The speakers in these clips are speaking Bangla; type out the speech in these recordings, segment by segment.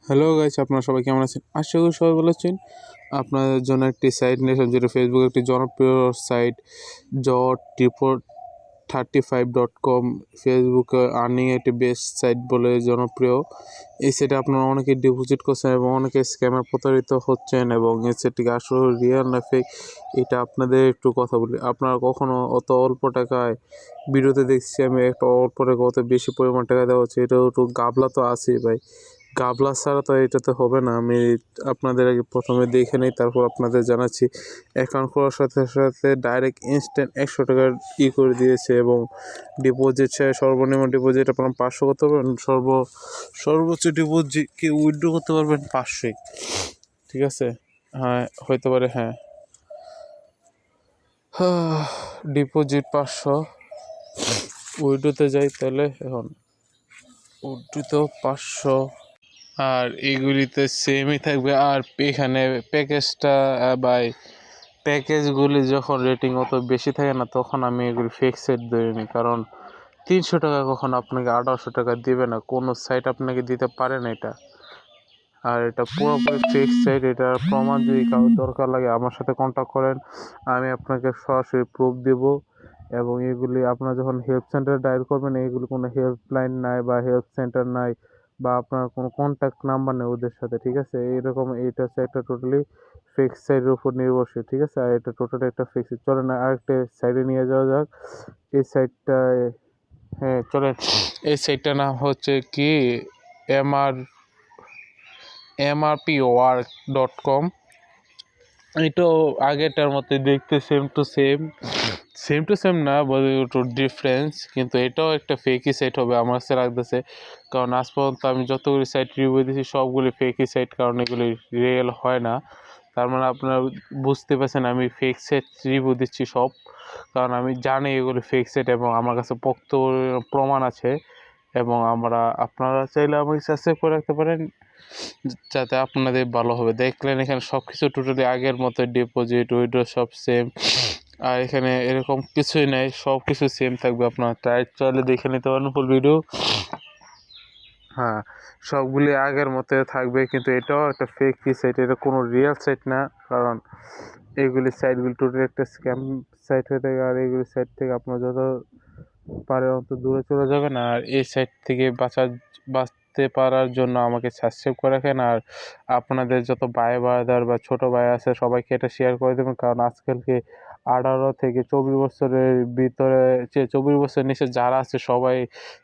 হ্যালো গাইস, আপনারা সবাই কেমন আছেন? আশা করি সবাই ভালো আছেন। আপনাদের জন্য একটি সাইট নিয়ে এসেছি, যেটা ফেসবুকে একটি জনপ্রিয় সাইট job35.com। ফেসবুকে আর্নিং একটি বেস্ট সাইট বলে জনপ্রিয়। এই সাইটে আপনারা অনেকে ডিপোজিট করছেন এবং অনেকে স্ক্যামার প্রতারিত হচ্ছেন, এবং এই সাইটটিকে আসলে রিয়েল না ফেক এটা আপনাদের একটু কথা বলি। আপনারা কখনো অত অল্প টাকায়, ভিডিওতে দেখছি আমি একটা অল্প টাকা অত বেশি পরিমাণ টাকা দেওয়া হচ্ছে, এটা একটু গাবলা তো আছেই ভাই। গাবলা ছাড়া তো এটাতে হবে না। আমি আপনাদের আগে প্রথমে দেখে নিই, তারপর আপনাদের জানাচ্ছি। অ্যাকাউন্ট খোলার সাথে সাথে ডাইরেক্ট ইনস্ট্যান্ট 100 টাকার করে দিয়েছে, এবং ডিপোজিট সর্বনিম্ন ডিপোজিট আপনার 500 করতে পারবেন, সর্বোচ্চ ডিপোজিট কি উইথড্র করতে পারবেন 500। ঠিক আছে, হ্যাঁ হইতে পারে, হ্যাঁ ডিপোজিট 500, উইথড্রোতে যাই তাহলে। এখন উইথড্রোতেও 500, আর এইগুলিতে সেমই থাকবে। আর এখানে প্যাকেজটা বাই প্যাকেজগুলি যখন রেটিং অত বেশি থাকে না, তখন আমি এগুলি ফেক সাইট ধরে নিই। কারণ 300 টাকা কখন আপনাকে 1800 টাকা দেবে না, কোনো সাইট আপনাকে দিতে পারে না এটা। আর এটা পুরোপুরি ফেক সাইট। এটার প্রমাণ যদি কারোর দরকার লাগে আমার সাথে কন্ট্যাক্ট করেন, আমি আপনাকে সরাসরি প্রুফ দেব। এবং এগুলি আপনারা যখন হেল্প সেন্টারে ডায়াল করবেন, এইগুলি কোনো হেল্পলাইন নাই বা হেল্প সেন্টার নাই, বা আপনার কোনো কন্ট্যাক্ট নাম্বার নেই ওদের সাথে। ঠিক আছে, এইরকম এইটা হচ্ছে একটা টোটালি ফেক সাইটের উপর নির্ভরশীল। ঠিক আছে, আর এটা টোটালি একটা ফেক সাইট। চলেন আরেকটা সাইডে নিয়ে যাওয়া যাক। এই সাইটটায়, হ্যাঁ চলেন, এই সাইটটার নাম হচ্ছে কি mrpwork.com। এটাও আগেরটার মতো দেখতে সেম টু সেম না, বলে একটু ডিফারেন্স, কিন্তু এটাও একটা ফেকি সাইট হবে আমার কাছে লাগতেছে। কারণ আজ পর্যন্ত আমি যতগুলি সাইট রিভিউ দিয়েছি সবগুলি ফেকি সাইট, কারণ এগুলি রিয়েল হয় না। তার মানে আপনারা বুঝতে পারছেন আমি ফেক সাইট রিভিউ দিচ্ছি সব, কারণ আমি জানি এগুলি ফেক সাইট এবং আমার কাছে পোক্ত প্রমাণ আছে। এবং আপনারা চাইলে আমাকে সাবস্ক্রাইব করে রাখতে পারেন, যাতে আপনাদের ভালো হবে। দেখলেন এখানে সব কিছু টোটালি আগের মতো, ডিপোজিট উইথড্র সব সেম। আর এখানে এরকম কিছুই নেই, সব কিছু সেম থাকবে। আপনার চাইলে দেখে নিতে পারেন ফুল ভিডিও। হ্যাঁ, সবগুলি আগের মতো থাকবে, কিন্তু এটাও একটা ফেক সাইট, এটা কোনো রিয়েল সাইট না। কারণ এইগুলি সাইটগুলি টোটালি একটা স্ক্যাম সাইট হয়ে থাকে। আর এইগুলি সাইট থেকে আপনার যত পারে অত দূরে চলে যাবেন। আর এই সাইট থেকে বাঁচতে পারার জন্য আমাকে সাবস্ক্রাইব করে রাখেন। আর আপনাদের যত ভাই ব্রাদার বা ছোটো ভাই আছে সবাইকে এটা শেয়ার করে দেবেন, কারণ আজকালকে 18 থেকে 24 বছরের ভিতরে, 24 বছরের নিচে যারা আছে সবাই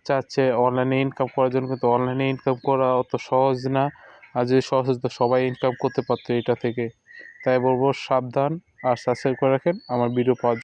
চাচ্ছে অনলাইনে ইনকাম করার জন্য, কিন্তু অনলাইনে ইনকাম করা অত সহজ না। আর যদি সহজ হতো সবাই ইনকাম করতে পারতো এটা থেকে। তাই বলবো সাবধান, আর সাবস্ক্রাইব করে রাখেন আমার ভিডিও পাওয়ার